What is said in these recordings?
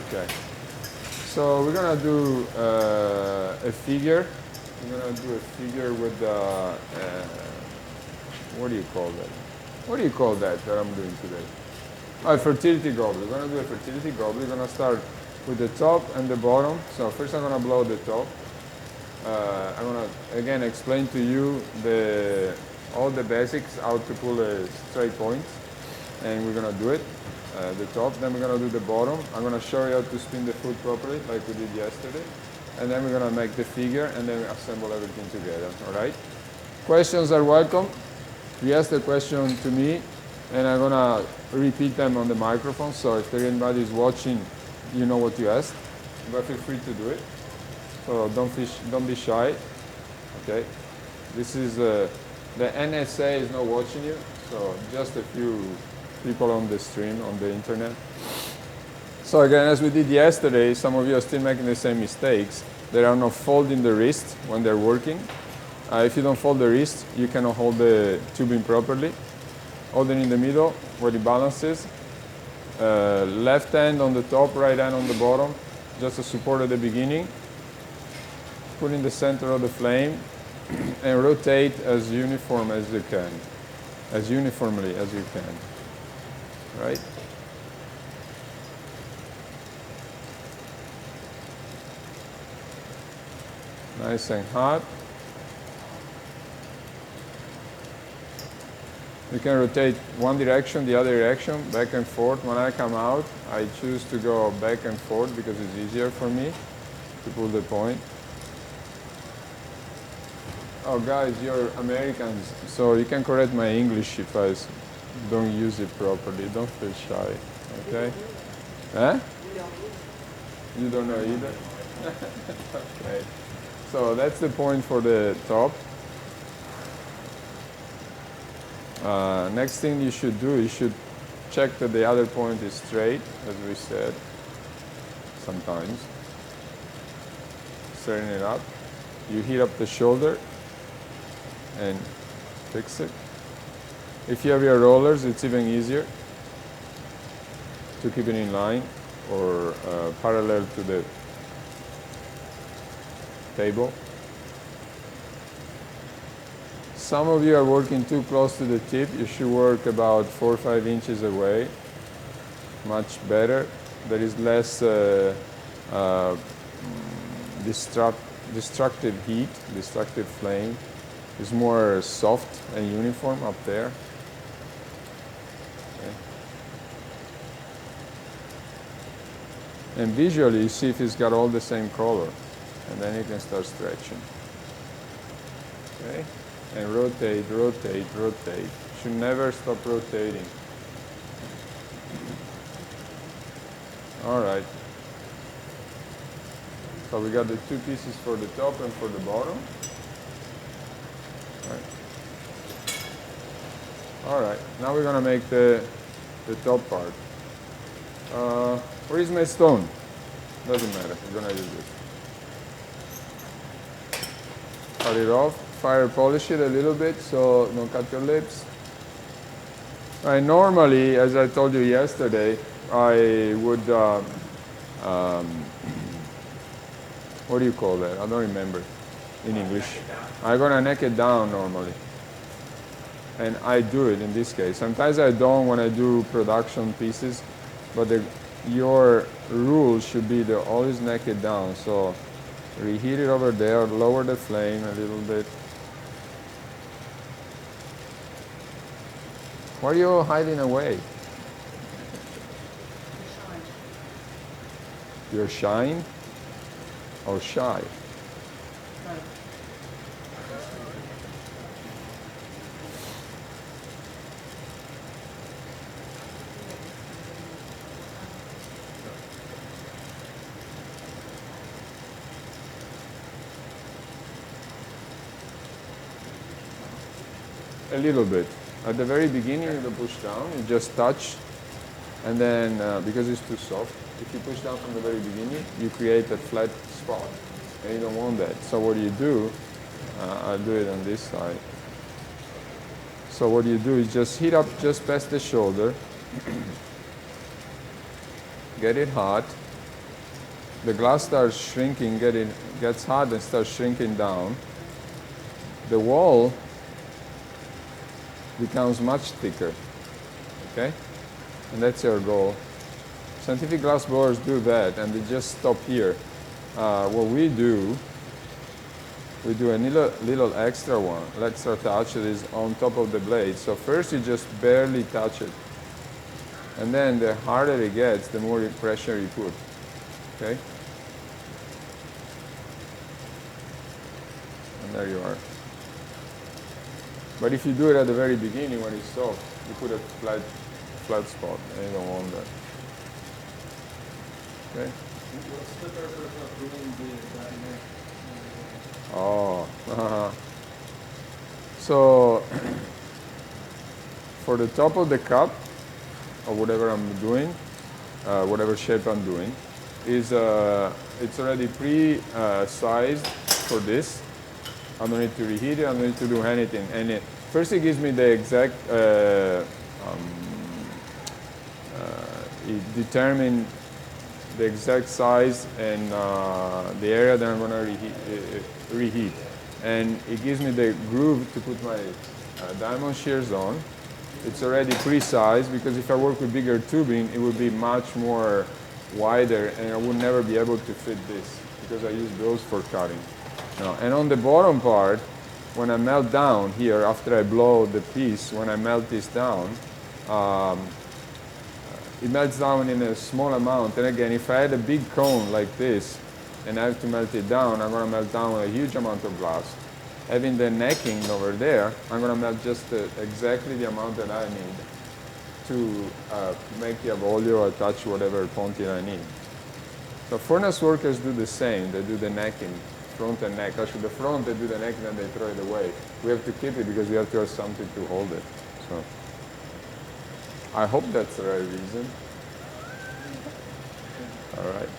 Okay. So we're gonna do a figure. We're gonna do a figure with what do you call that? What do you call that I'm doing today? Oh, a fertility goblet. We're gonna do a fertility goblet. We're gonna start with the top and the bottom. So first I'm gonna blow the top. I'm gonna again explain to you all the basics, how to pull a straight point, and we're gonna do it. The top, then we're gonna do the bottom. I'm gonna show you how to spin the foot properly, like we did yesterday, and then we're gonna make the figure, and then we assemble everything together. All right? Questions are welcome. You ask the question to me, and I'm gonna repeat them on the microphone. So if there anybody is watching, you know what you asked, but feel free to do it. So don't be shy. Okay? This is the NSA is not watching you, so just a few people on the stream, on the internet. So again, as we did yesterday, some of you are still making the same mistakes. They are not folding the wrist when they're working. If you don't fold the wrist, you cannot hold the tubing properly. Hold it in the middle where it balances. Left hand on the top, right hand on the bottom, just to support at the beginning. Put in the center of the flame and rotate as uniform as you can, as uniformly as you can. Right? Nice and hot. You can rotate one direction, the other direction, back and forth. When I come out, I choose to go back and forth because it's easier for me to pull the point. Oh, guys, you're Americans, so you can correct my English if I don't use it properly. Don't feel shy, okay? Huh? You don't know either? Okay. So that's the point for the top. Next thing you should do, you should check that the other point is straight, as we said, sometimes. Straighten it up. You heat up the shoulder and fix it. If you have your rollers, it's even easier to keep it in line or parallel to the table. Some of you are working too close to the tip. You should work about 4 or 5 inches away. Much better. There is less destructive heat, destructive flame. It's more soft and uniform up there. Okay. And visually, you see if it's got all the same color. And then you can start stretching. Okay? And rotate, rotate, rotate. Should never stop rotating. All right. So we got the 2 pieces for the top and for the bottom. All right. Now we're gonna make the top part. Where is my stone? Doesn't matter. We're gonna use this. Cut it off. Fire polish it a little bit so don't cut your lips. Normally, as I told you yesterday, I would, what do you call that? I don't remember in English. I'm gonna neck it down normally. And I do it in this case. Sometimes I don't when I do production pieces, but your rule should be to always neck it down. So reheat it over there, lower the flame a little bit. Why are you hiding away? You're shy or shy? A little bit. At the very beginning, you push down, you just touch, and then because it's too soft, if you push down from the very beginning, you create a flat spot, and you don't want that. So what you do, I'll do it on this side. So what you do is just heat up just past the shoulder, get it hot, the glass starts shrinking, gets hot and starts shrinking down, the wall becomes much thicker, okay? And that's your goal. Scientific glass blowers do that, and they just stop here. What we do a little extra touch that is on top of the blade. So first you just barely touch it. And then the harder it gets, the more pressure you put, okay? And there you are. But if you do it at the very beginning when it's soft, you put a flat spot, and you don't want that. Okay? Oh, So, for the top of the cup, or whatever I'm doing, whatever shape I'm doing, it's already pre-sized for this. I don't need to reheat it, I don't need to do anything. And first it gives me the exact, it determines the exact size and the area that I'm going to reheat. And it gives me the groove to put my diamond shears on. It's already pre-sized, because if I work with bigger tubing, it would be much more wider, and I would never be able to fit this, because I use those for cutting. No. And on the bottom part, when I melt down here, after I blow the piece, when I melt this down, it melts down in a small amount. And again, if I had a big cone like this, and I have to melt it down, I'm going to melt down a huge amount of glass. Having the necking over there, I'm going to melt just exactly the amount that I need to make the avoglio or touch whatever quantity I need. So furnace workers do the same. They do the necking, front and neck. Actually, the front, they do the neck, then they throw it away. We have to keep it because we have to have something to hold it. So I hope that's the right reason. All right.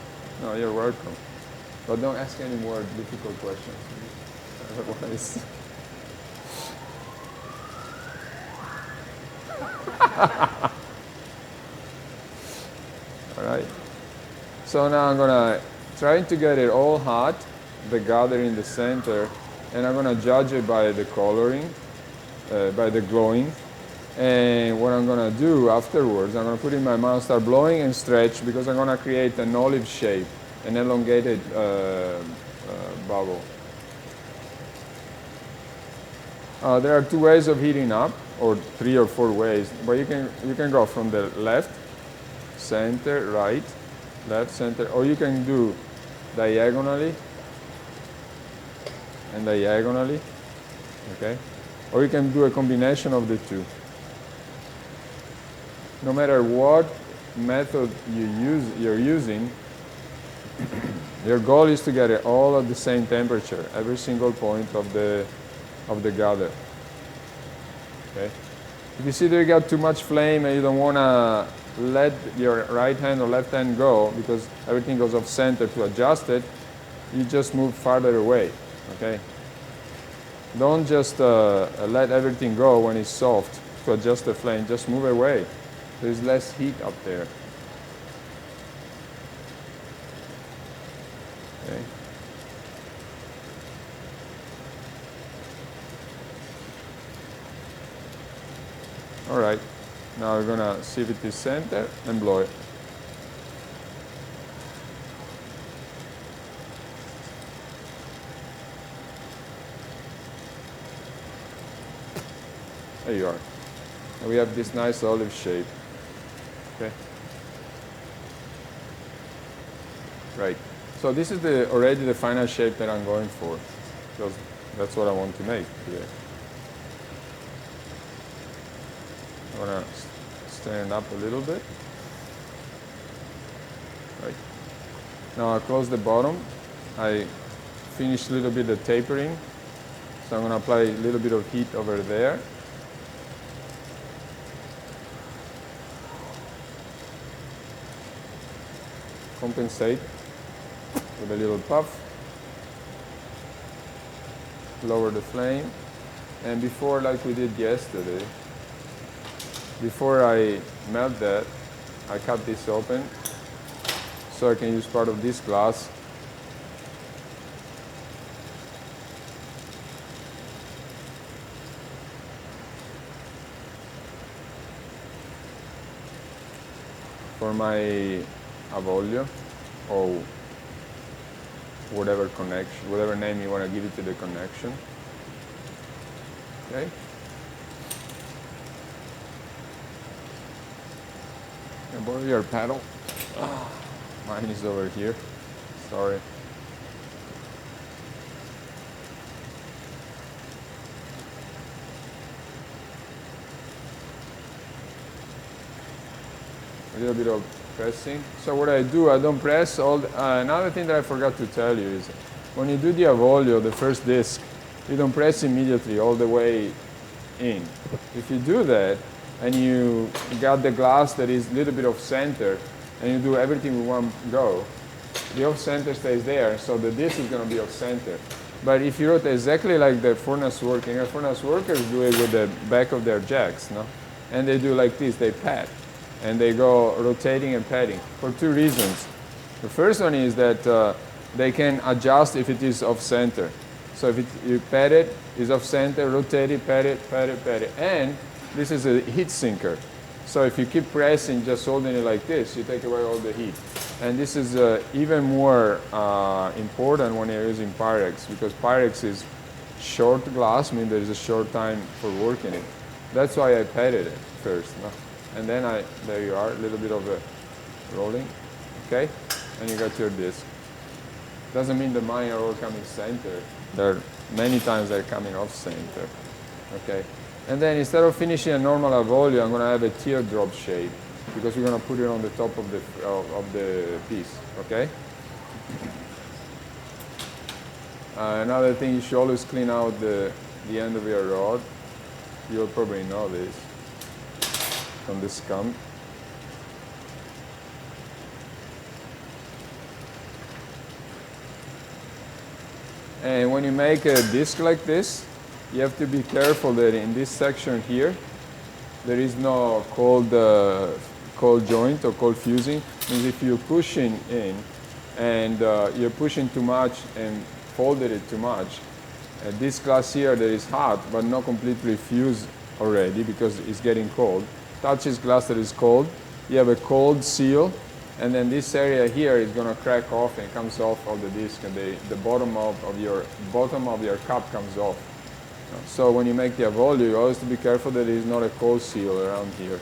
No, you're welcome. But don't ask any more difficult questions. Otherwise. All right. So now I'm gonna try to get it all hot, the gather in the center, and I'm gonna judge it by the coloring, by the glowing. And what I'm gonna do afterwards, I'm gonna put it in my mouth, start blowing and stretch, because I'm gonna create an olive shape, an elongated bubble. There are 2 ways of heating up, or 3 or 4 ways, but you can go from the left, center, right, left, center, or you can do diagonally and diagonally, okay? Or you can do a combination of the 2. No matter what method you're using, your goal is to get it all at the same temperature, every single point of the gather. Okay? If you see that you got too much flame and you don't want to let your right hand or left hand go because everything goes off center to adjust it, you just move farther away. Okay? Don't just let everything go when it's soft to adjust the flame. Just move away. There's less heat up there. Okay. All right, now we're gonna see if it is center and blow it. There you are. And we have this nice olive shape. Okay. Right. So this is already the final shape that I'm going for, because that's what I want to make today. I'm gonna stand up a little bit. Right. Now I close the bottom. I finish a little bit of tapering. So I'm gonna apply a little bit of heat over there. Compensate with a little puff. Lower the flame. And before, like we did yesterday, before I melt that, I cut this open so I can use part of this glass. For my avoglio, or whatever connection, whatever name you want to give it to the connection. Okay. And borrow your paddle. Mine is over here. Sorry. A little bit of pressing. So what I do, I don't press. Another thing that I forgot to tell you is when you do the avoglio, the first disc, you don't press immediately all the way in. If you do that, and you got the glass that is a little bit off center, and you do everything with one go, the off center stays there, so the disc is going to be off center. But if you rotate exactly like the furnace working, furnace workers do it with the back of their jacks, no? And they do like this, they pat. And they go rotating and patting for two reasons. The first one is that they can adjust if it is off center. So if you pat it, it's off center, rotate it, pat it, pat it, pat it. And this is a heat sinker. So if you keep pressing, just holding it like this, you take away all the heat. And this is even more important when you're using Pyrex, because Pyrex is short glass, meaning there's a short time for working it. That's why I patted it first. No? And then there you are, a little bit of a rolling, okay? And you got your disc. Doesn't mean that mine are all coming center. There are many times they're coming off center, okay? And then instead of finishing a normal avoglio, I'm gonna have a teardrop shape because we're gonna put it on the top of the piece, okay? Another thing, you should always clean out the end of your rod. You'll probably know this. From the scum. And when you make a disc like this, you have to be careful that in this section here, there is no cold joint or cold fusing. Means if you're pushing in and you're pushing too much and folded it too much, this glass here that is hot but not completely fused already because it's getting cold, touches glass that is cold, you have a cold seal, and then this area here is going to crack off and comes off of the disc, and the bottom of your cup comes off. So when you make the avoglio, you always have to be careful that there is not a cold seal around here.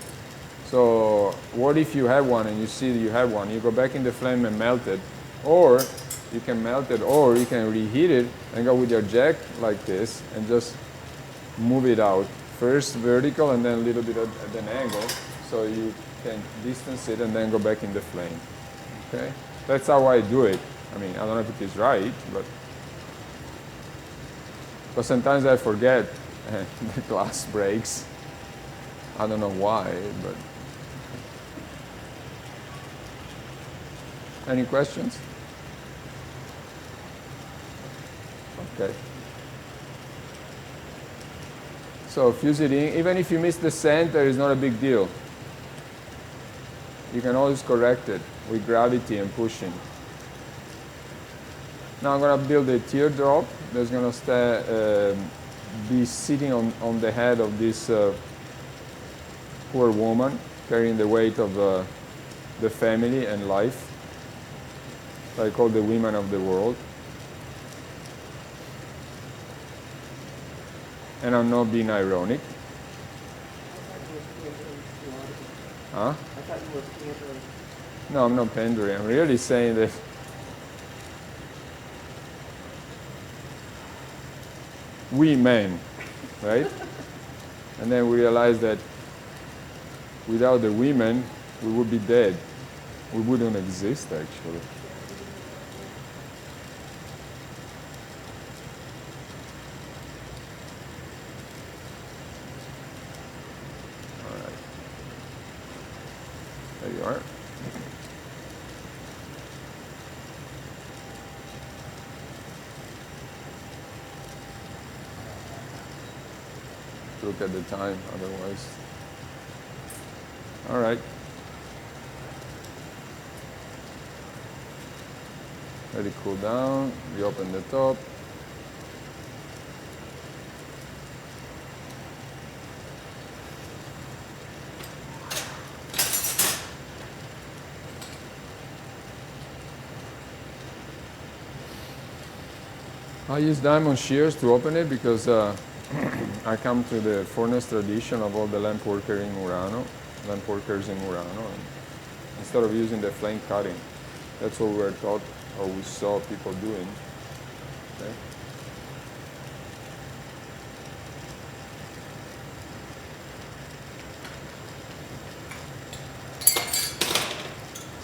So what if you have one and you see that you have one? You go back in the flame and melt it, or you can melt it, or you can reheat it and go with your jack like this and just move it out. First vertical and then a little bit at an angle, so you can distance it and then go back in the flame. Okay, that's how I do it. I mean, I don't know if it is right, but sometimes I forget the glass breaks. I don't know why, but. Any questions? Okay. So fuse it in. Even if you miss the center, it's not a big deal. You can always correct it with gravity and pushing. Now I'm going to build a teardrop that's going to be sitting on the head of this poor woman, carrying the weight of the family and life. I call the women of the world. And I'm not being ironic. Huh? I thought you were pandering. No, I'm not pandering. I'm really saying that we men, right? And then we realize that without the women, we would be dead. We wouldn't exist, actually. There you are. Look at the time, otherwise. All right. Let it cool down. We open the top. I use diamond shears to open it because I come to the furnace tradition of all the lamp workers in Murano. And instead of using the flame cutting, that's what we were taught or we saw people doing. Okay.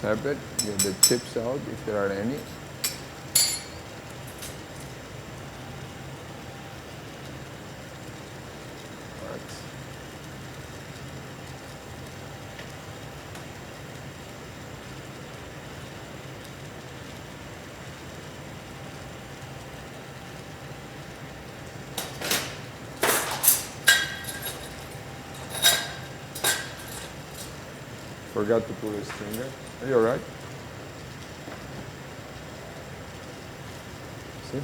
Tap it, get the tips out if there are any. Forgot to pull a stringer. Are you alright? See?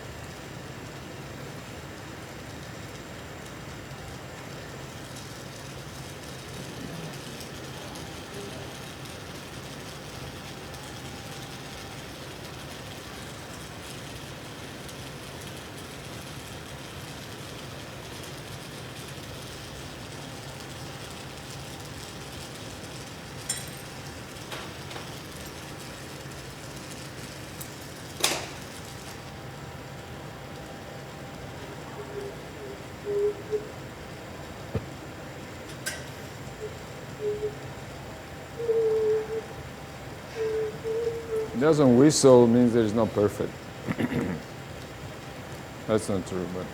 It doesn't whistle means that it's not perfect. That's not true, but.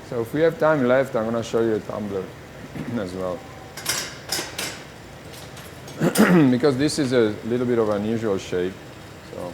So if we have time left, I'm going to show you a tumbler as well. Because this is a little bit of an unusual shape. So.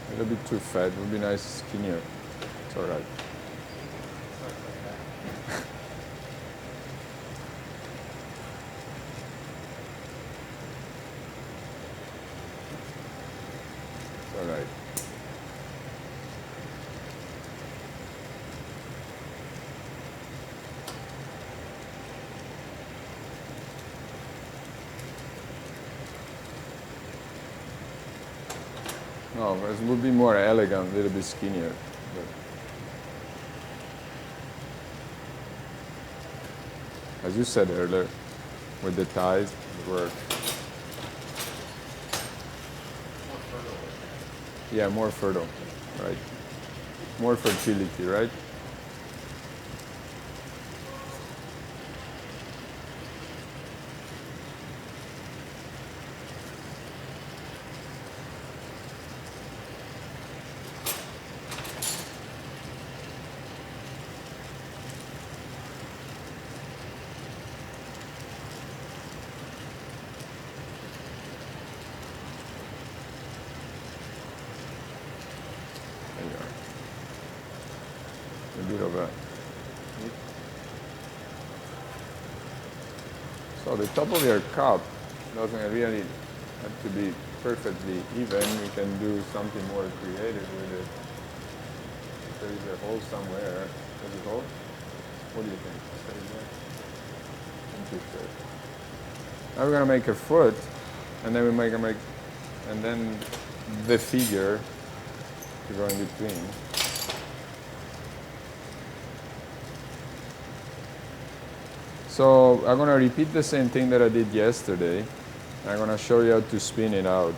A little bit too fat. It would be nice skinnier. It's all right. It's all right. No, it would be more elegant, a little bit skinnier. But as you said earlier, with the ties, it works. Yeah, more fertile, right? More fertility, right? A bit of a. So the top of your cup doesn't really have to be perfectly even. You can do something more creative with it. If there is a hole somewhere. There's a hole? What do you think? Now we're gonna make a foot, and then we make and then the figure to go in between. So I'm going to repeat the same thing that I did yesterday. I'm going to show you how to spin it out.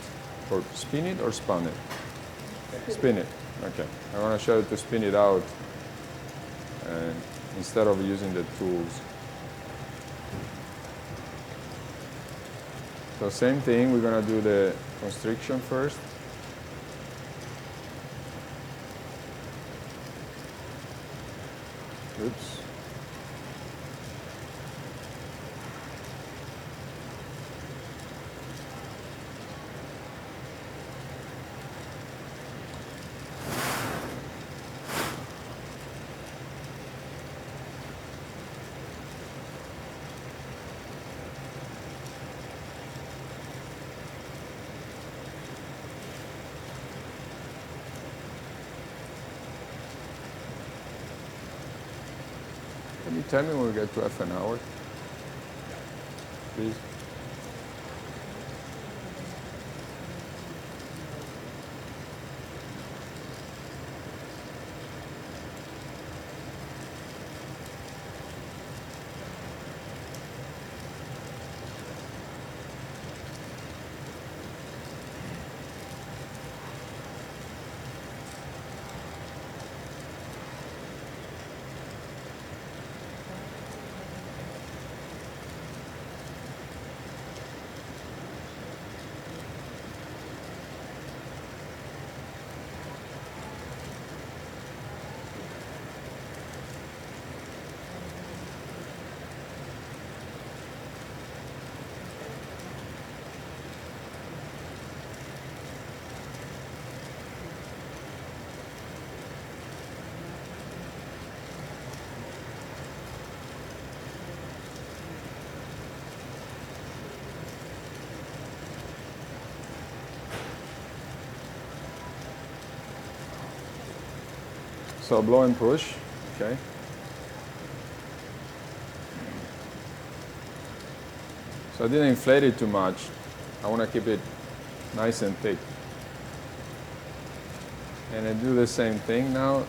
Or spin it or spun it? Spin it. Okay. I'm going to show you how to spin it out and instead of using the tools. So same thing, we're going to do the constriction first. Oops. Can you tell me when we get to half an hour? Please. So blow and push, okay. So I didn't inflate it too much. I want to keep it nice and thick. And I do the same thing now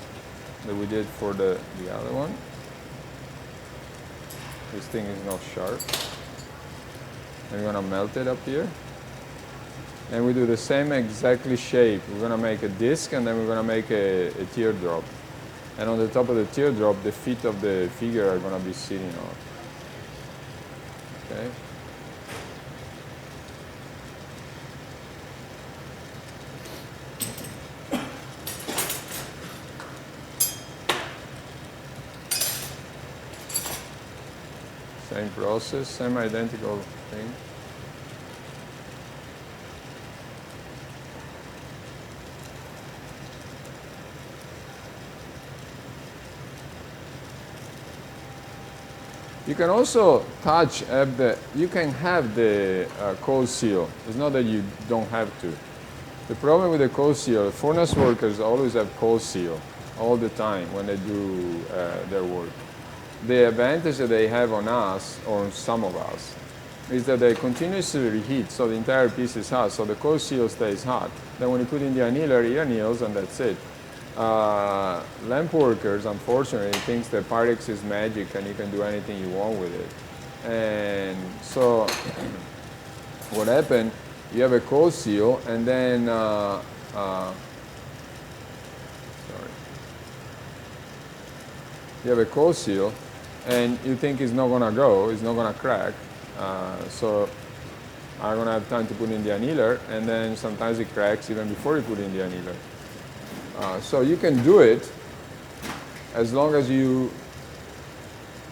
that we did for the other one. This thing is not sharp. I'm going to melt it up here. And we do the same exactly shape. We're going to make a disc and then we're going to make a teardrop. And on the top of the teardrop, the feet of the figure are going to be sitting on. Okay. Same process, same identical thing. You can also touch, you can have the cold seal. It's not that you don't have to. The problem with the cold seal, furnace workers always have cold seal all the time when they do their work. The advantage that they have on us, or on some of us, is that they continuously reheat, so the entire piece is hot, so the cold seal stays hot. Then when you put in the annealer, it anneals and that's it. Lamp workers, unfortunately, thinks that Pyrex is magic and you can do anything you want with it. And so what happened, you have a cold seal and then, you have a cold seal and you think it's not gonna go, it's not gonna crack. So I'm gonna have time to put in the annealer and then sometimes it cracks even before you put in the annealer. So you can do it as long as you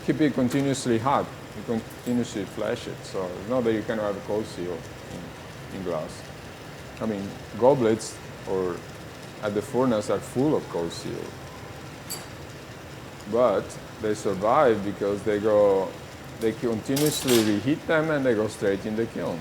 keep it continuously hot. You continuously flash it. So it's not that you cannot have a cold seal in glass. I mean, goblets or at the furnace are full of cold seal. But they survive because they continuously reheat them and they go straight in the kiln.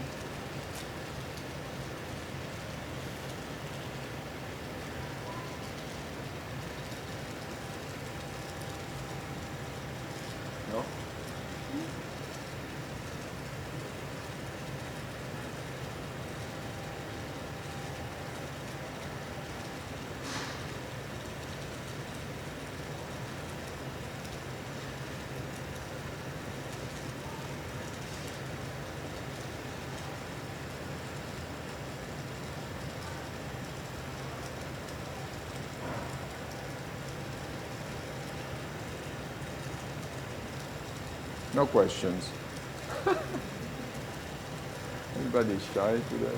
No questions. Anybody shy today?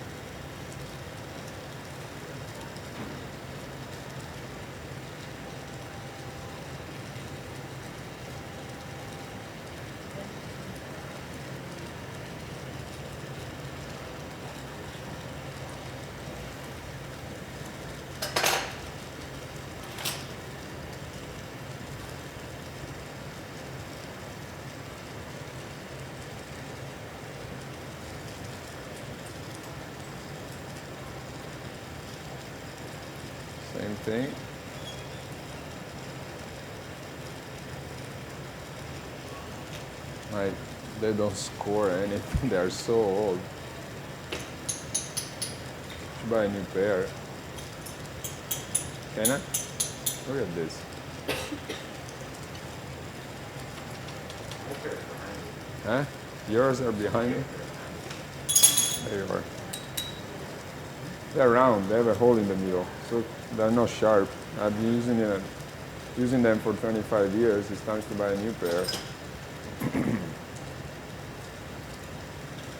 Same thing. Like, they don't score anything. They are so old. Should buy a new pair. Can I? Look at this. Huh? Yours are behind me? There you are. They're round. They have a hole in the middle, so they're not sharp. I've been using them for 25 years. It's time to buy a new pair.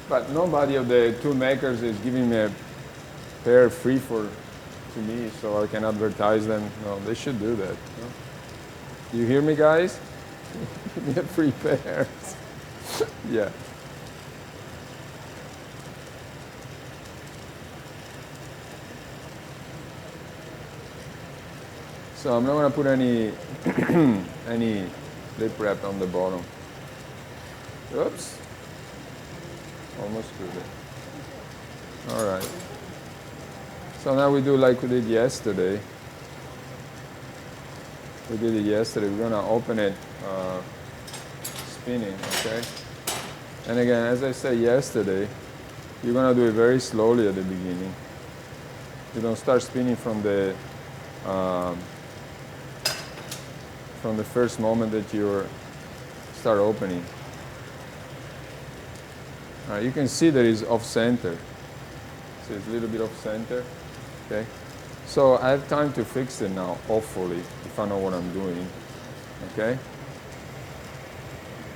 But nobody of the tool makers is giving me a pair free to me, so I can advertise them. No, they should do that. No? Do you hear me, guys? Give me a free pair. Yeah. So I'm not going to put any lip wrap on the bottom. Oops. Almost good. All right. So now we do like we did yesterday. We did it yesterday. We're going to open it spinning, okay? And again, as I said yesterday, you're going to do it very slowly at the beginning. You don't start spinning from the first moment that you start opening. You can see that it's off center. So it's a little bit off center. Okay. So I have time to fix it now, hopefully, if I know what I'm doing. Okay.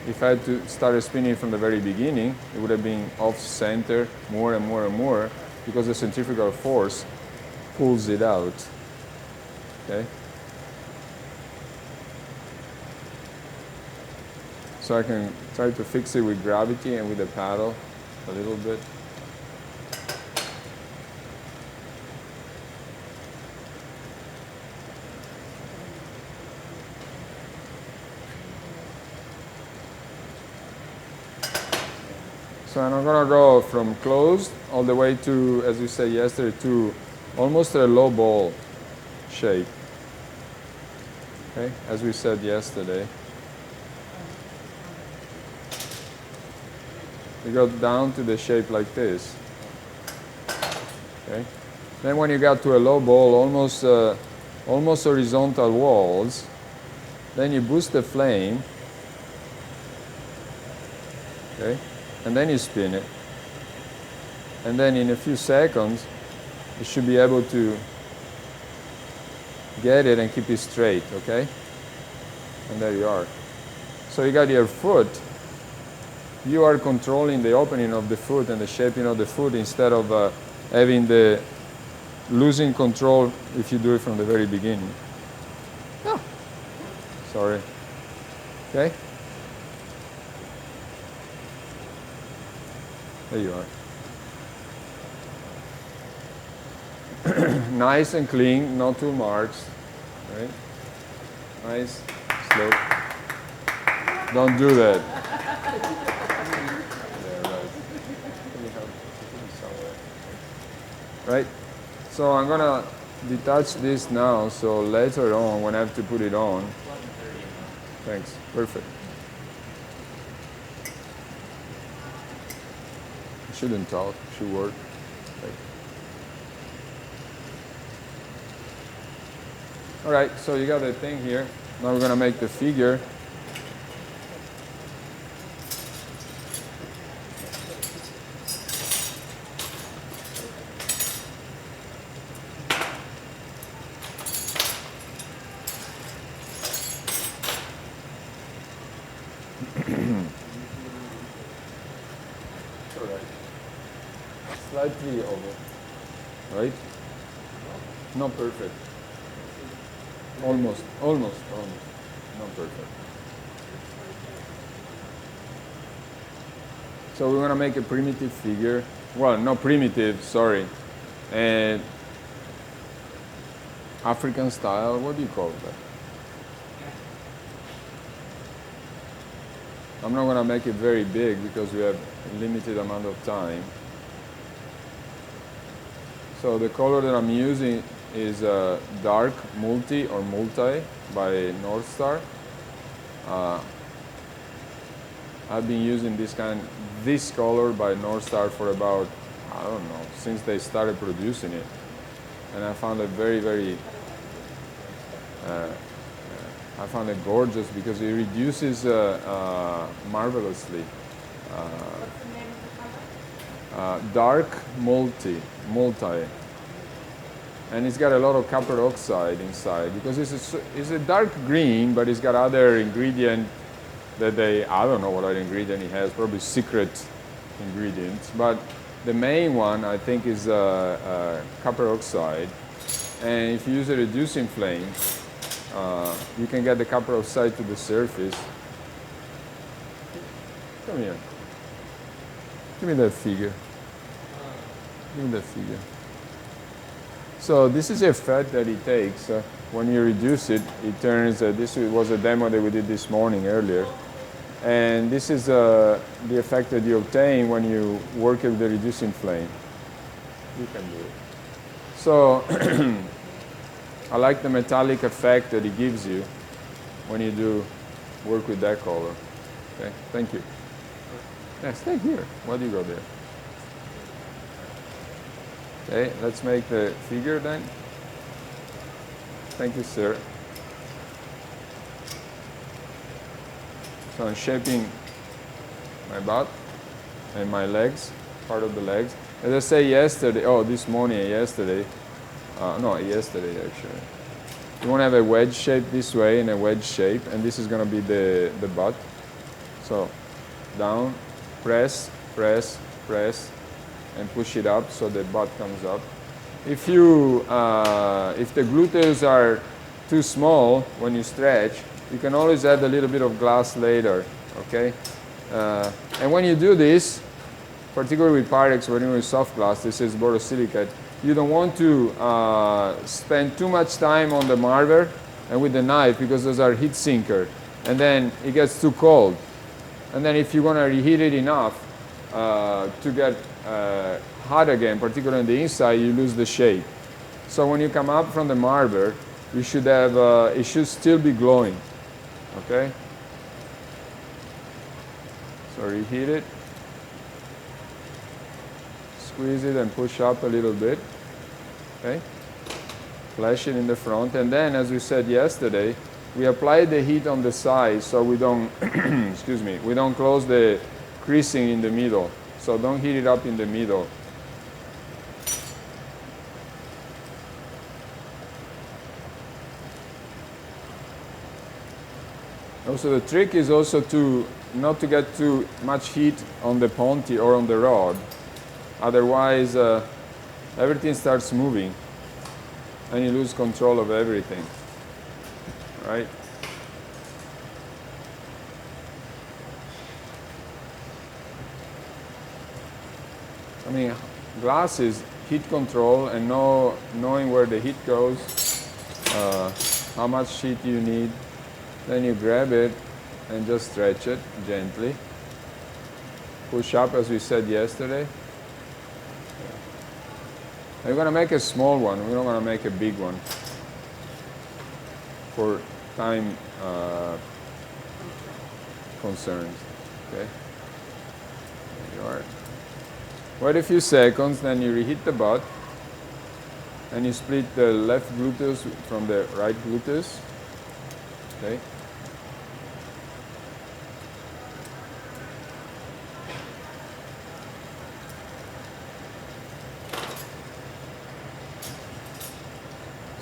If I had to start spinning from the very beginning, it would have been off center more and more and more because the centrifugal force pulls it out. Okay. So I can try to fix it with gravity and with the paddle a little bit. So I'm going to go from closed all the way to, as we said yesterday, to almost a low ball shape. Okay, as we said yesterday. You go down to the shape like this. Okay. Then when you got to a low ball, almost horizontal walls, then you boost the flame. Okay. And then you spin it. And then in a few seconds, you should be able to get it and keep it straight, okay? And there you are. So you got your foot. You are controlling the opening of the foot and the shaping of the foot instead of losing control if you do it from the very beginning. Oh, sorry. Okay? There you are. Nice and clean, no two marks. Right? Nice, slow. Don't do that. Right? So I'm gonna detach this now, so later on when I have to put it on. Thanks, perfect. Shouldn't talk, should work. Right. All right, so you got the thing here. Now we're gonna make the figure. slightly over, right? Not perfect. Almost. Not perfect. So we want to make a primitive figure. Well, not primitive, sorry. And African style, what do you call that? I'm not going to make it very big because we have a limited amount of time. So the color that I'm using is dark multi or multi by North Star. I've been using this color by North Star for about, I don't know, since they started producing it. And I found it very, I found it gorgeous because it reduces marvelously. What's the name of the color? Dark multi. And it's got a lot of copper oxide inside because it's a dark green, but it's got other ingredient that I don't know what other ingredient it has, probably secret ingredients. But the main one, I think, is copper oxide. And if you use a reducing flame, you can get the copper oxide to the surface. Come here. Give me that figure. So this is the effect that it takes. When you reduce it, it turns, this was a demo that we did this morning earlier. And this is the effect that you obtain when you work with the reducing flame. You can do it. So I like the metallic effect that it gives you when you do work with that color. Okay, thank you. Yeah, stay here. Why do you go there? Okay, let's make the figure then. Thank you, sir. So I'm shaping my butt and my legs, part of the legs. As I say yesterday, yesterday actually. You want to have a wedge shape this way and a wedge shape, and this is going to be the butt. So down, press, and push it up so the butt comes up. If the gluteus are too small when you stretch, you can always add a little bit of glass later, okay? And when you do this, particularly with Pyrex, when you're with soft glass, this is borosilicate, you don't want to spend too much time on the marver and with the knife because those are heat sinker. And then it gets too cold. And then if you want to reheat it enough to get hot again, particularly on the inside, you lose the shape. So when you come up from the marver, you should have, it should still be glowing, okay? So reheat it, squeeze it and push up a little bit, okay? Flash it in the front, and then as we said yesterday, we apply the heat on the side so we don't, excuse me, we don't close the creasing in the middle. So don't heat it up in the middle. Also the trick is also not to get too much heat on the ponty or on the rod. Otherwise everything starts moving and you lose control of everything, right? I mean, glass is heat control and knowing where the heat goes, how much heat you need. Then you grab it and just stretch it gently. Push up as we said yesterday. We're going to make a small one. We're not going to make a big one for time concerns. Okay. There you are. Wait a few seconds, then you reheat the butt, and you split the left gluteus from the right gluteus. Okay.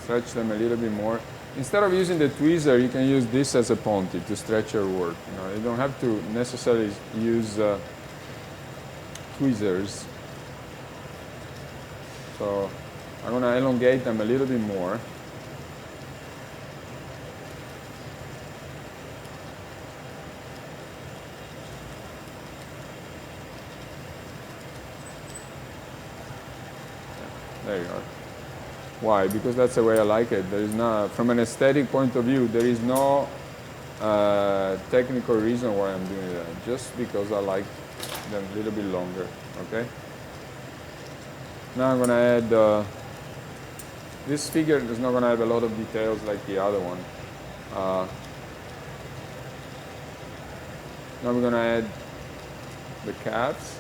Stretch them a little bit more. Instead of using the tweezer, you can use this as a ponty to stretch your work. You don't have to necessarily use tweezers. So I'm going to elongate them a little bit more. There you are. Why? Because that's the way I like it. There is not, from an aesthetic point of view, there is no technical reason why I'm doing that. Just because I like them a little bit longer. Okay. Now I'm going to add. This figure is not going to have a lot of details like the other one. Now we're going to add the calves.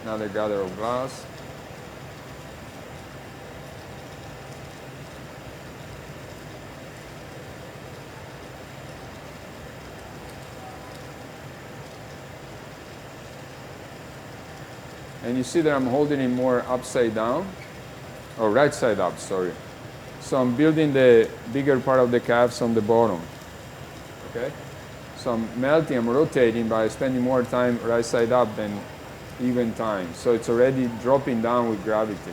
Another gather of glass. And you see that I'm holding it more upside down, or right side up, sorry. So I'm building the bigger part of the calves on the bottom, okay? So I'm melting, I'm rotating by spending more time right side up than even time. So it's already dropping down with gravity.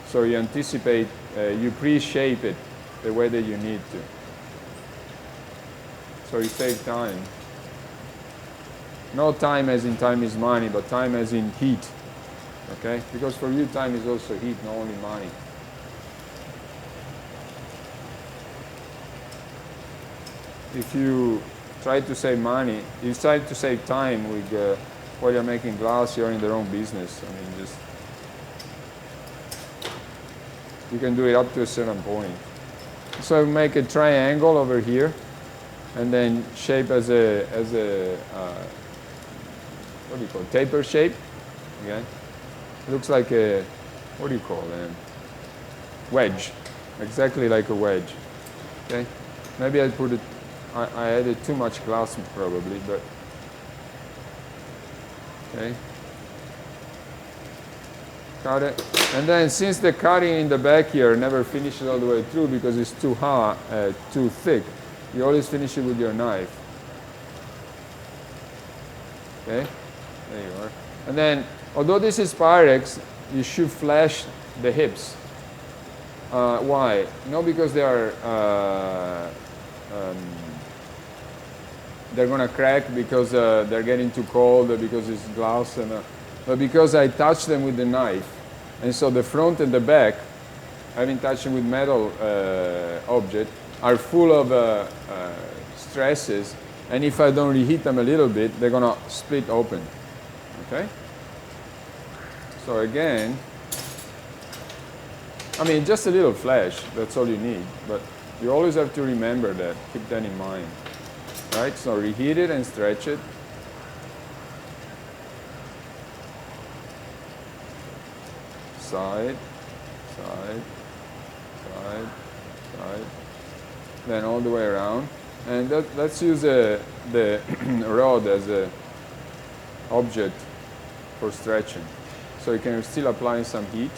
So you anticipate, you pre-shape it the way that you need to. So you save time. No time as in time is money, but time as in heat, okay? Because for you, time is also heat, not only money. If you try to save money, you try to save time with while you're making glass, you're in the wrong business. I mean, just you can do it up to a certain point. So make a triangle over here, and then shape as a what do you call it? Taper shape. Okay, looks like a, what do you call it? Wedge, exactly like a wedge. Okay, maybe I put it. I added too much glass probably, but okay. Cut it, and then since the cutting in the back here never finishes all the way through because it's too hard, too thick, you always finish it with your knife. Okay. There you are. And then, although this is Pyrex, you should flash the hips. Why? Not because they are they're gonna crack because they're getting too cold, or because it's glass, but because I touch them with the knife, and so the front and the back, having touched them with metal object, are full of stresses, and if I don't reheat them a little bit, they're gonna split open. Okay? So again, I mean, just a little flash, that's all you need. But you always have to remember that, keep that in mind. Right? So reheat it and stretch it. Side, side, side, side. Then all the way around. And let's use the rod as a object for stretching. So you can still apply some heat.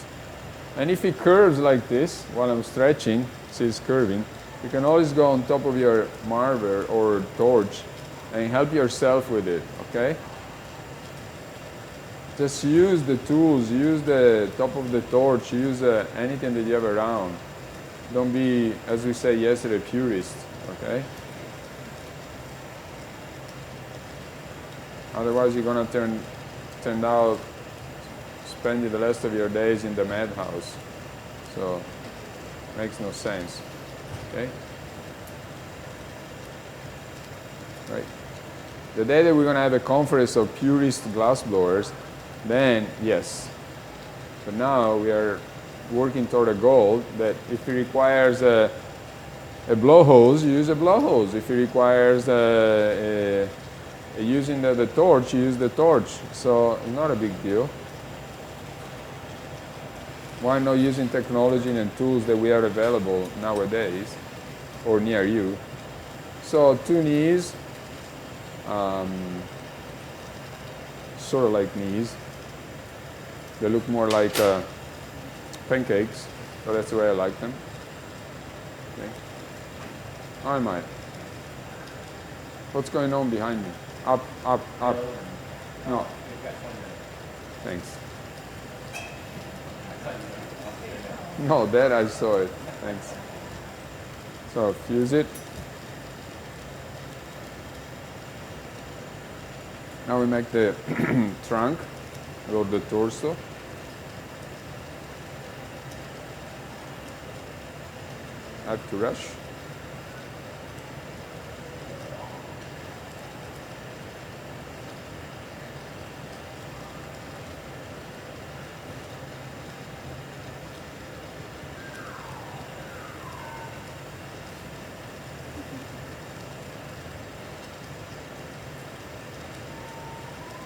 And if it curves like this while I'm stretching, see it's curving, you can always go on top of your marver or torch and help yourself with it, okay? Just use the tools, use the top of the torch, use anything that you have around. Don't be, as we said yesterday, purist, okay? Otherwise, you're gonna turn out spending the rest of your days in the madhouse. So, makes no sense. Okay? Right. The day that we're gonna have a conference of purist glassblowers, then yes. But now we are working toward a goal that if it requires a blow hose, you use a blow hose. If it requires using the torch, you use the torch. So it's not a big deal. Why not using technology and tools that we are available nowadays or near you? So 2 knees, sort of like knees. They look more like pancakes, so that's the way I like them. Okay. How am I? What's going on behind me? Up, up, up. No. Thanks. No, that I saw it. Thanks. So fuse it. Now we make the trunk or the torso. Add to rush.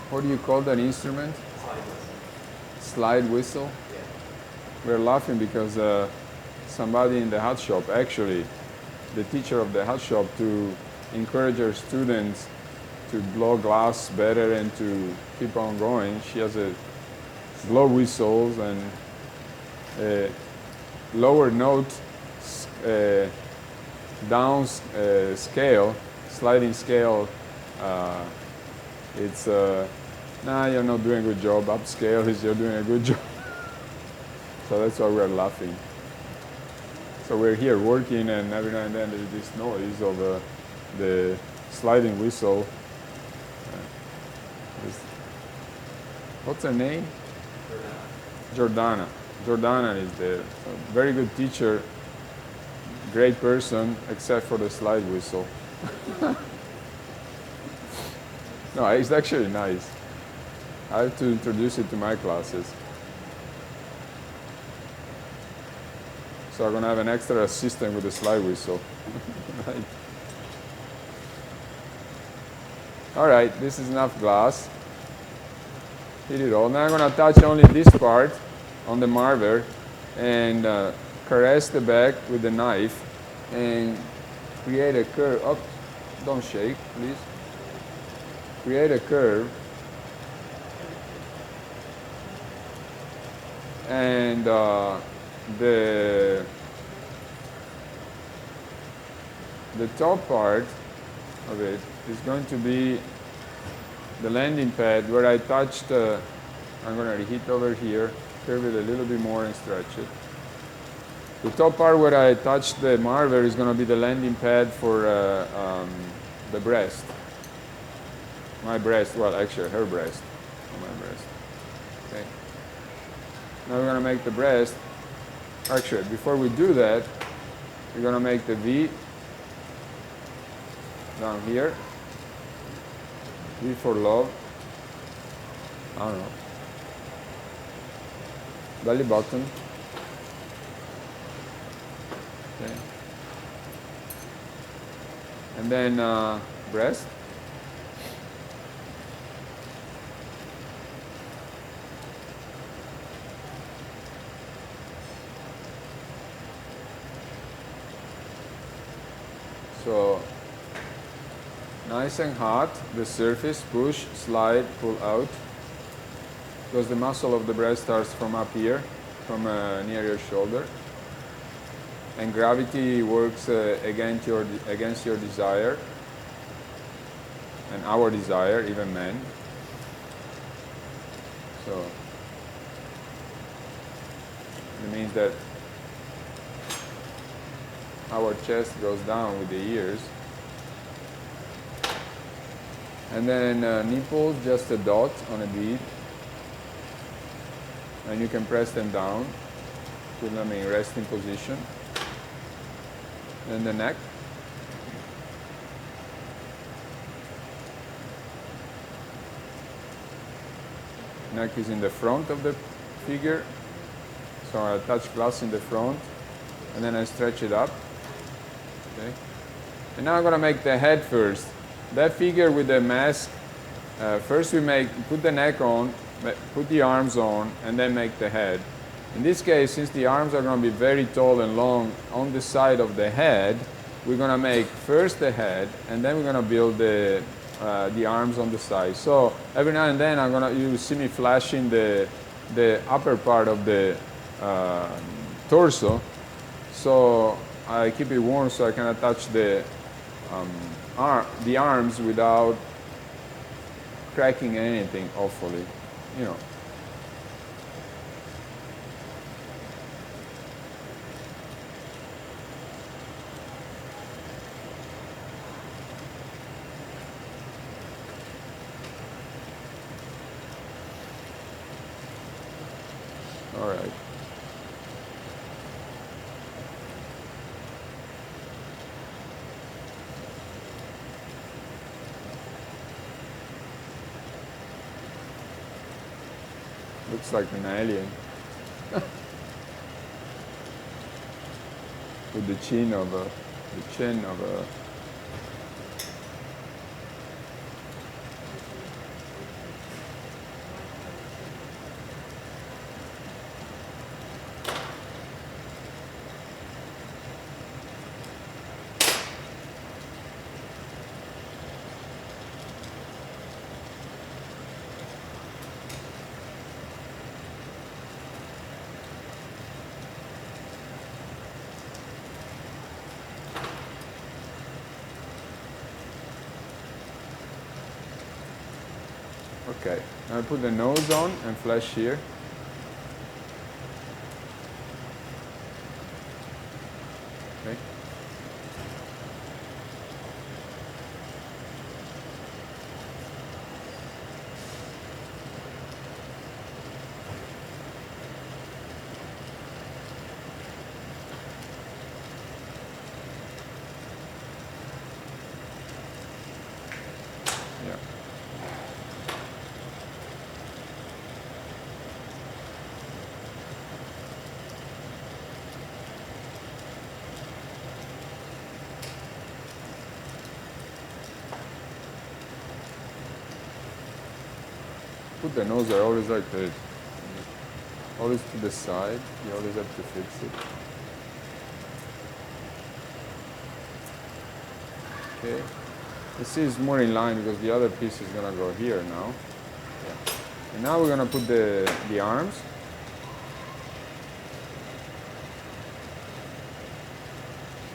What do you call that instrument? Slide whistle. Yeah. We're laughing because somebody in the hot shop, actually, the teacher of the hot shop, to encourage her students to blow glass better and to keep on going, she has a blow whistles and a lower note down scale, sliding scale. It's nah, you're not doing a good job. Upscale is you're doing a good job. So that's why we're laughing. So we're here working, and every now and then there's this noise of the sliding whistle. What's her name? Jordana. Jordana is the very good teacher, great person, except for the slide whistle. No, it's actually nice. I have to introduce it to my classes. So I'm going to have an extra assistant with a slide whistle. Right. All right, this is enough glass. Heat it all. Now I'm going to touch only this part on the marver and caress the back with the knife and create a curve. Oh, don't shake, please. Create a curve. And the top part of it is going to be the landing pad where I touched, I'm going to reheat over here, curve it a little bit more and stretch it. The top part where I touched the marver is going to be the landing pad for the breast. My breast, well actually her breast, not my breast. Okay. Now we're going to make the breast. Actually, before we do that, we're going to make the V down here. V for love. I don't know. Belly button. Okay. And then breast. So nice and hot, the surface, push, slide, pull out. Because the muscle of the breast starts from up here, from near your shoulder. And gravity works against your desire, and our desire, even men. So it means that our chest goes down with the ears. And then nipples, just a dot on a bead. And you can press them down, put them in resting position. And the neck. Neck is in the front of the figure. So I touch glass in the front, and then I stretch it up. Okay. And now I'm going to make the head first. That figure with the mask, first we put the neck on, put the arms on, and then make the head. In this case, since the arms are going to be very tall and long on the side of the head, we're going to make first the head, and then we're going to build the arms on the side. So every now and then you see me flashing the upper part of the torso. So I keep it warm so I can attach the arms without cracking anything, hopefully. You know, All right. Looks like an alien. With the chin of a, Okay, now I put the nose on and flash here. Okay. Yeah. Put the nose there, always like this. Always to the side, you always have to fix it. Okay. This is more in line because the other piece is gonna go here now. Yeah. And now we're gonna put the arms.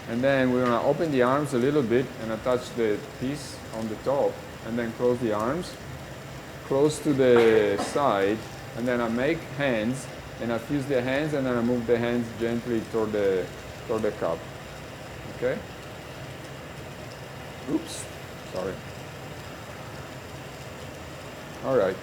And then we're gonna open the arms a little bit and attach the piece on the top and then close the arms close to the side, and then I make hands and I fuse the hands and then I move the hands gently toward the cup. Okay? Oops, sorry. All right.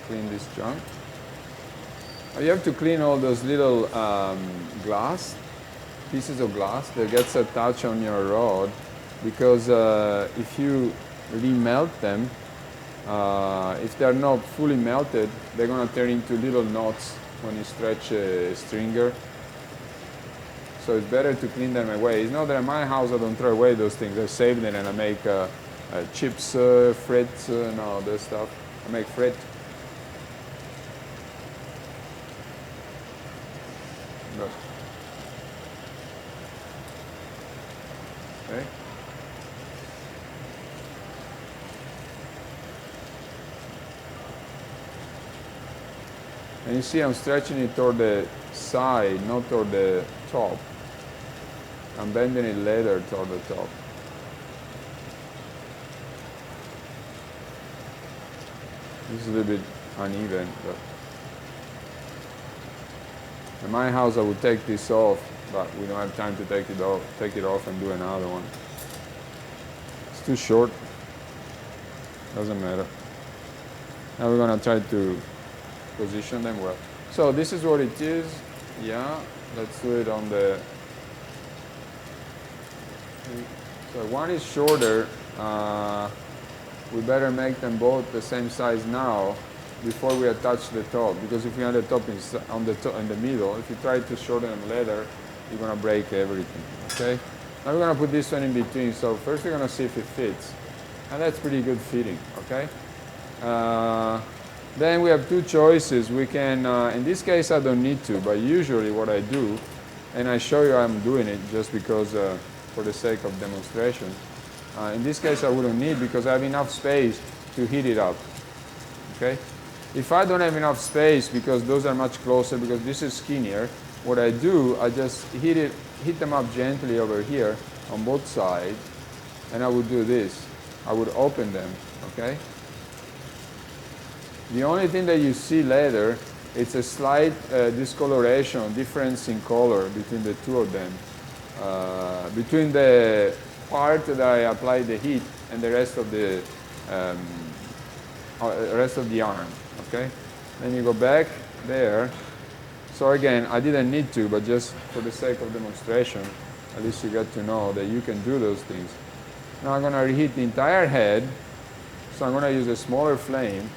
Clean this junk. You have to clean all those little glass, pieces of glass that gets attached on your rod, because if you remelt them, if they're not fully melted, they're going to turn into little knots when you stretch a stringer. So it's better to clean them away. It's not that at my house I don't throw away those things. I save them and I make chips, frets, and all this stuff. I make fret. Okay. And you see I'm stretching it toward the side, not toward the top. I'm bending it later toward the top. This is a little bit uneven, but in my house I would take this off, but we don't have time to take it off and do another one. It's too short. Doesn't matter. Now we're gonna try to position them well. So this is what it is. Yeah, let's do it on the. So one is shorter. We better make them both the same size now before we attach the top, because if we have the top in the middle, if you try to shorten them later, you're gonna break everything. Okay. Now we're gonna put this one in between. So first we're gonna see if it fits, and that's pretty good fitting. Okay. Then we have two choices. We can, in this case I don't need to, but usually what I do, and I show you I'm doing it just because for the sake of demonstration, In this case, I wouldn't need because I have enough space to heat it up. Okay? If I don't have enough space because those are much closer, because this is skinnier, what I do, I just heat them up gently over here on both sides, and I would do this. I would open them, okay? The only thing that you see later, it's a slight discoloration, difference in color between the two of them. Between the part that I apply the heat and the rest of the arm, okay? Then you go back there. So again, I didn't need to, but just for the sake of demonstration, at least you get to know that you can do those things. Now I'm going to reheat the entire head. So I'm going to use a smaller flame,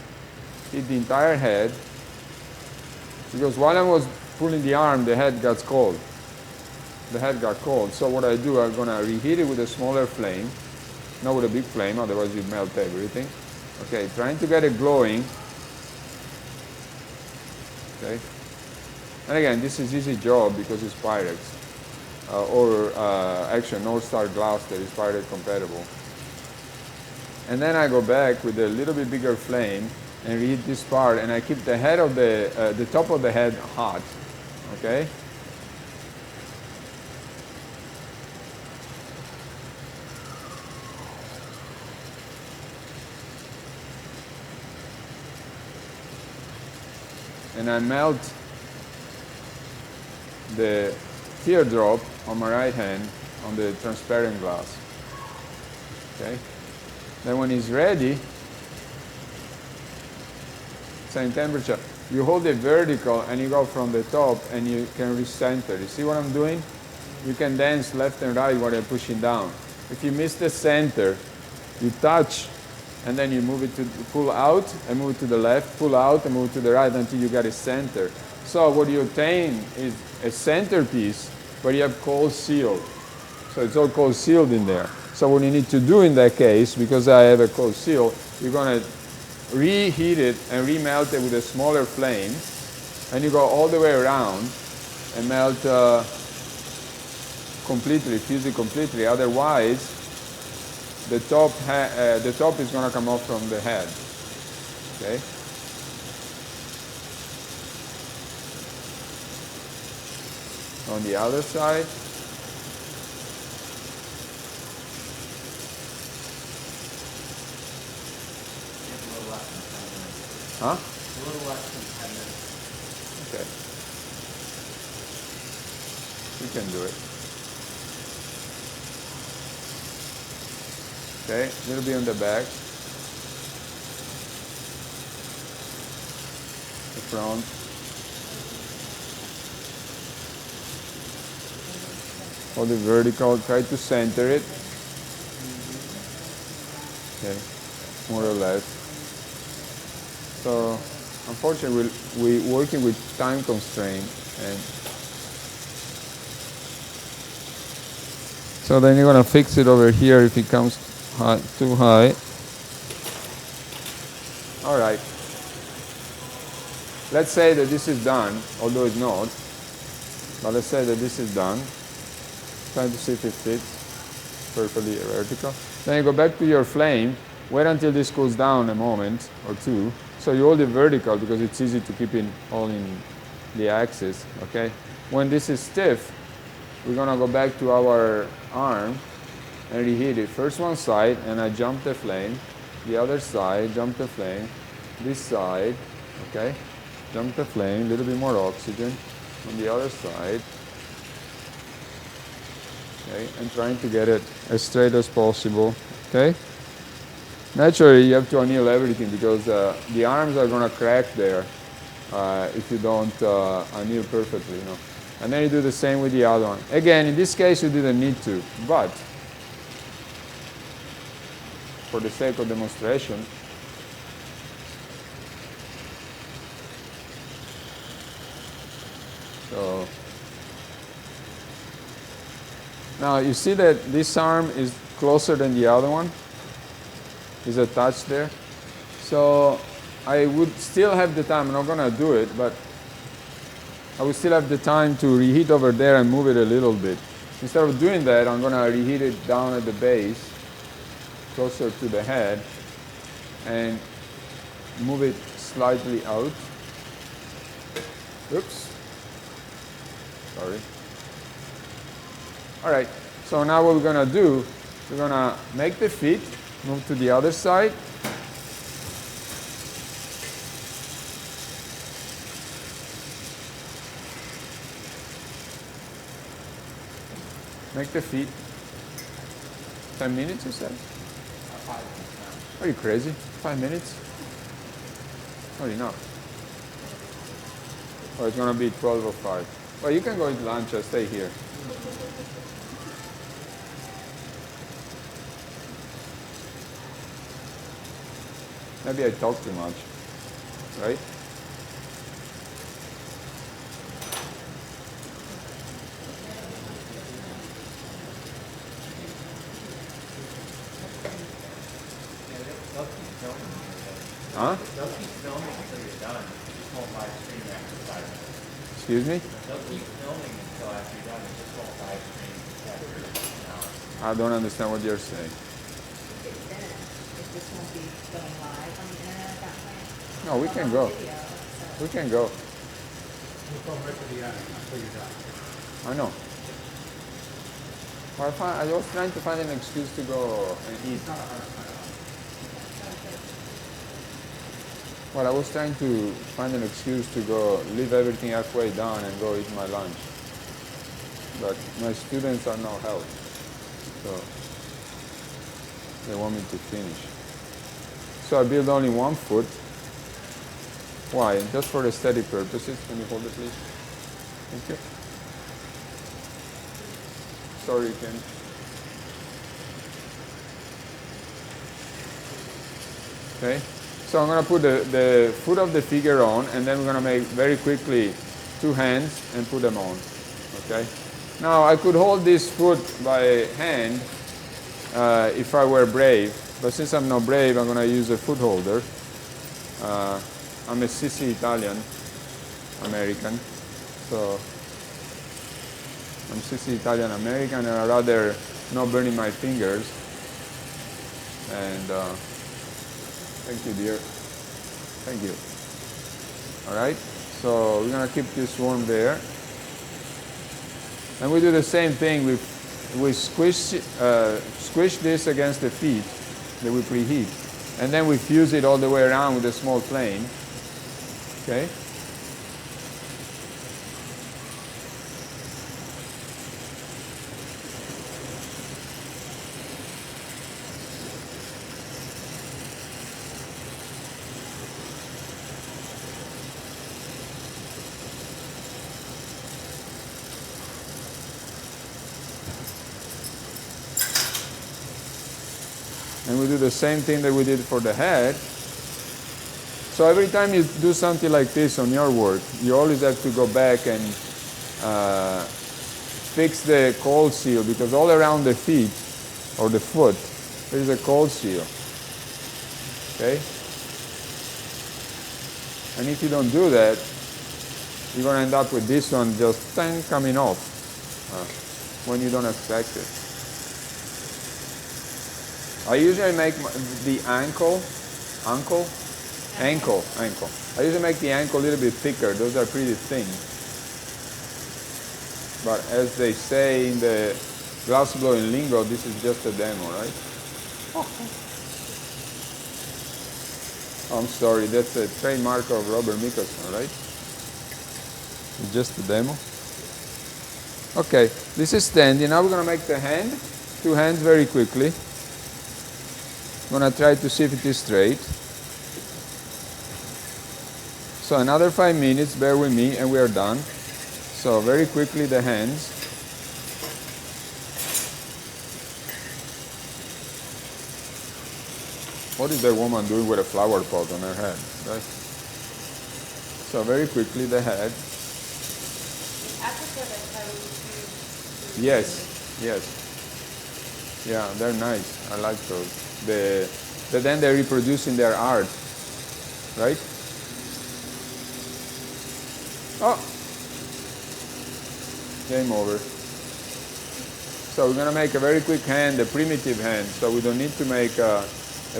heat the entire head, because while I was pulling the arm, the head got cold. The head got cold. So what I do, I'm going to reheat it with a smaller flame, not with a big flame, otherwise you melt everything. Okay, trying to get it glowing. Okay. And again, this is easy job because it's Pyrex. Actually North Star glass that is Pyrex compatible. And then I go back with a little bit bigger flame and reheat this part, and I keep the head of the top of the head hot. Okay. And I melt the teardrop on my right hand on the transparent glass. Okay. Then when it's ready, same temperature, you hold it vertical and you go from the top and you can recenter. You see what I'm doing? You can dance left and right while you're pushing down. If you miss the center, you touch and then you move it to pull out and move it to the left, pull out and move to the right until you get a center. So what you obtain is a centerpiece where you have cold sealed. So it's all cold sealed in there. So what you need to do in that case, because I have a cold seal, you're going to reheat it and remelt it with a smaller flame, and you go all the way around and melt completely, fuse it completely. Otherwise, the top is going to come off from the head. Okay. On the other side. Huh? A little less than 10 minutes. Okay. You can do it. Okay, a little bit on the back. The front. Hold it vertical, try to center it. Okay, more or less. So, unfortunately, we're working with time constraint, and so then you're gonna fix it over here if it comes high, too high. All right. Let's say that this is done, although it's not. But let's say that this is done. Trying to see if it fits perfectly vertical. Then you go back to your flame. Wait until this cools down a moment or two. So you hold it vertical because it's easy to keep it all in the axis, okay? When this is stiff, we're gonna go back to our arm and reheat it. First one side, and I jump the flame. The other side, jump the flame. This side, okay? Jump the flame, a little bit more oxygen. On the other side, okay? And trying to get it as straight as possible, okay? Naturally, you have to anneal everything because the arms are going to crack there if you don't anneal perfectly, you know. And then you do the same with the other one. Again, in this case, you didn't need to, but for the sake of demonstration, so now you see that this arm is closer than the other one. Is attached there. So I would still have the time, I'm not gonna do it, but I would still have the time to reheat over there and move it a little bit. Instead of doing that, I'm gonna reheat it down at the base closer to the head and move it slightly out. Oops. Sorry. All right, so now what we're gonna do, we're gonna make the feet, move to the other side. Make the feet. 10 minutes, you said? 5 minutes Are you crazy? 5 minutes? Not enough. Oh, it's gonna be 12 or 5. Well, you can go eat lunch, I'll stay here. Maybe I talk too much, right? They'll keep filming you. Huh? They'll keep filming until you're done. You just won't live stream after 5 minutes. Excuse me? They'll keep filming until after you're done. They just won't live stream after an hour. I don't understand what you're saying. If it's finished, it just won't be going live on the internet at that point. No, we can go. Video, so. We can go. We'll come right to the end until you're done. I know. Well, I was trying to find an excuse to go and eat. It's not a hard cut. Well, I was trying to find an excuse to go leave everything halfway done and go eat my lunch. But my students are no help. So they want me to finish. So I build only 1 foot. Why? Just for aesthetic purposes. Can you hold it, please? Thank you. Sorry, Ken. Okay. So I'm going to put the foot of the figure on, and then we're going to make very quickly 2 hands and put them on. Okay. Now I could hold this foot by hand if I were brave, but since I'm not brave, I'm going to use a foot holder. I'm a sissy Italian American, so I'm sissy Italian American, and I'd rather not burning my fingers. And thank you, dear. Thank you. All right, so we're gonna keep this warm there, and we do the same thing. We squish this against the feet that we preheat, and then we fuse it all the way around with a small flame. Okay. And we do the same thing that we did for the head. So every time you do something like this on your work, you always have to go back and fix the cold seal, because all around the feet or the foot there is a cold seal. Okay? And if you don't do that, you're going to end up with this one just coming off when you don't expect it. I usually make the ankle. I usually make the ankle a little bit thicker. Those are pretty thin. But as they say in the glassblowing lingo, this is just a demo, right? Oh, I'm sorry, that's a trademark of Robert Mickelson, right? It's just a demo. Okay, this is standing. Now we're going to make the hand. 2 hands very quickly. I'm going to try to see if it is straight. So another 5 minutes, bear with me, and we are done. So very quickly the hands. What is the woman doing with a flower pot on her head? Right? So very quickly the head. Africa, that's how we do. Yes, yes. Yeah, they're nice. I like those. But then they reproduce in their art, right? Oh, game over. So we're going to make a very quick hand, a primitive hand, so we don't need to make a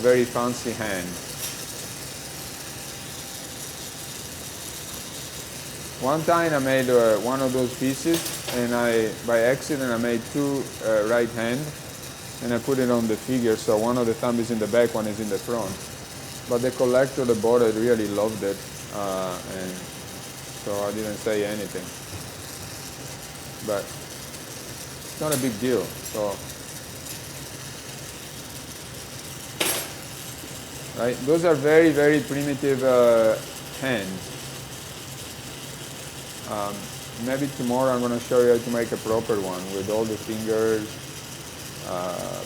very fancy hand. One time I made one of those pieces, and by accident I made two right hand, and I put it on the figure, so one of the thumb is in the back, one is in the front. But the collector that bought it really loved it, and so I didn't say anything. But it's not a big deal. So, right? Those are very, very primitive hands. Maybe tomorrow I'm going to show you how to make a proper one with all the fingers,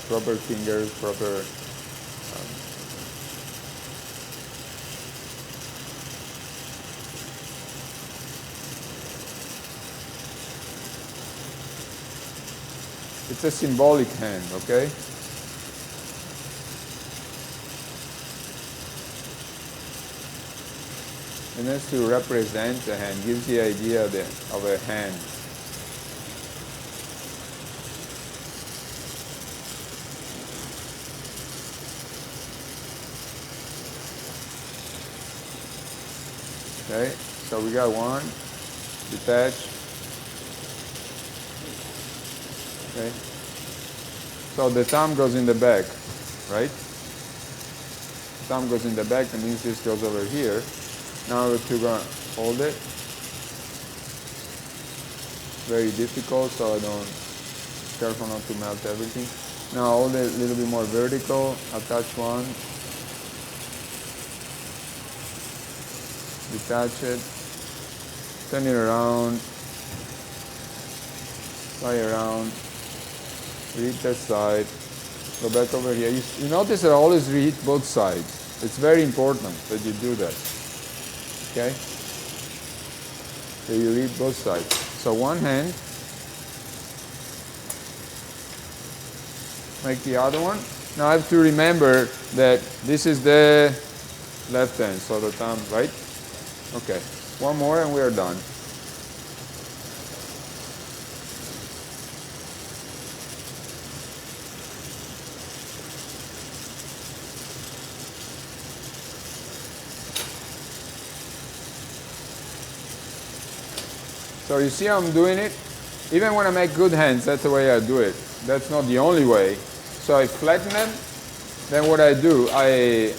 proper fingers, proper. It's a symbolic hand, okay? And that's to represent the hand, gives the idea of a hand. Okay, so we got one, detached. Okay. So the thumb goes in the back, right? Thumb goes in the back, and means this goes over here. Now we're going to hold it. Very difficult, so I don't, careful not to melt everything. Now hold it a little bit more vertical, attach one. Detach it, turn it around, fly around, read that side, go back over here. You notice that I always read both sides. It's very important that you do that. Okay? So you read both sides. So one hand, make the other one. Now I have to remember that this is the left hand, so the thumb, right? Okay, one more and we are done. So you see how I'm doing it? Even when I make good hands, that's the way I do it. That's not the only way. So I flatten them, then what I do, I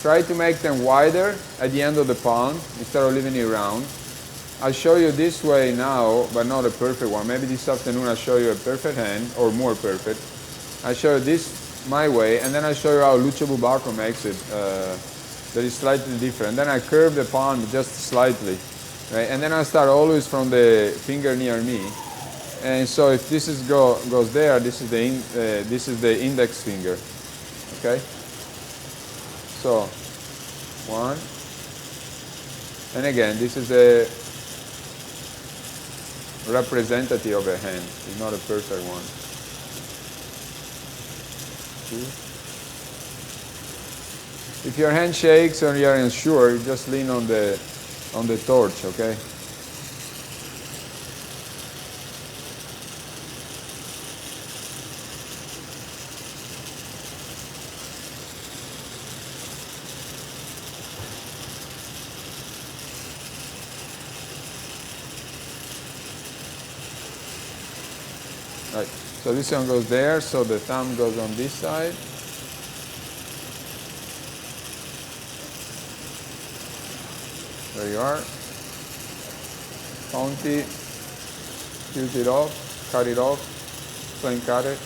try to make them wider at the end of the palm instead of leaving it round. I'll show you this way now, but not a perfect one. Maybe this afternoon I'll show you a perfect hand, or more perfect. I'll show you this my way, and then I'll show you how Lucio Bubacco makes it. That is slightly different. Then I curve the palm just slightly. Right? And then I start always from the finger near me, and so if this goes there, this is the index finger. Okay. So one, and again, this is a representative of a hand. It's not a perfect one. Two. If your hand shakes or you're unsure, you just lean on the torch, okay? Right, so this one goes there, so the thumb goes on this side. There you are. County, use it off, cut it off, plain cut it.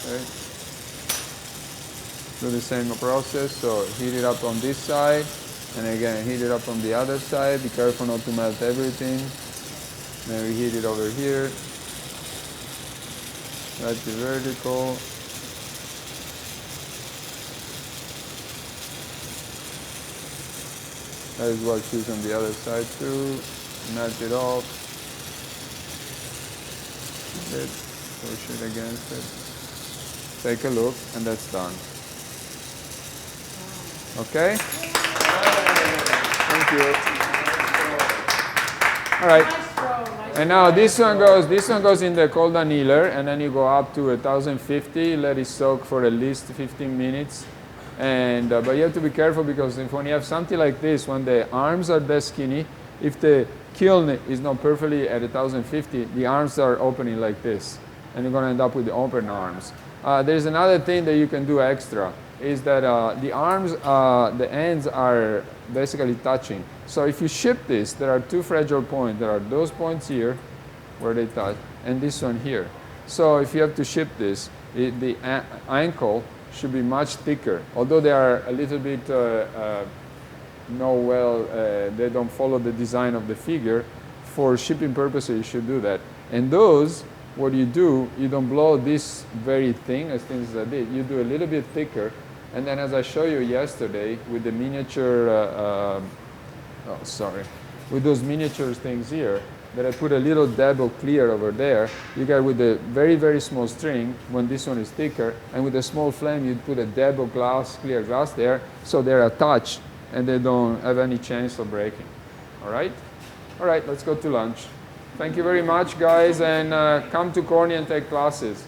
Okay. Do the same process, so heat it up on this side, and again heat it up on the other side. Be careful not to melt everything. Then we heat it over here. Slightly vertical. That is what she's on the other side too. Melt it off. Good. Push it against it. Take a look, and that's done. Okay? Thank you. All right. And now this one goes in the cold annealer, and then you go up to 1050, let it soak for at least 15 minutes. And but you have to be careful, because when you have something like this, when the arms are that skinny, if the kiln is not perfectly at 1050, the arms are opening like this, and you're going to end up with the open arms. There's another thing that you can do extra, is that the arms, the ends are basically touching. So if you ship this, there are two fragile points. There are those points here where they touch, and this one here. So if you have to ship this, the ankle should be much thicker. Although they are a little bit, they don't follow the design of the figure. For shipping purposes, you should do that. And those, what you do, you don't blow this very thin as thin as I did. You do a little bit thicker. And then, as I showed you yesterday with the miniature, with those miniature things here, that I put a little dab of clear over there, you get with a very, very small string, when this one is thicker, and with a small flame, you put a dab of clear glass there, so they're attached, and they don't have any chance of breaking. All right? All right, let's go to lunch. Thank you very much, guys, and come to Corny and take classes.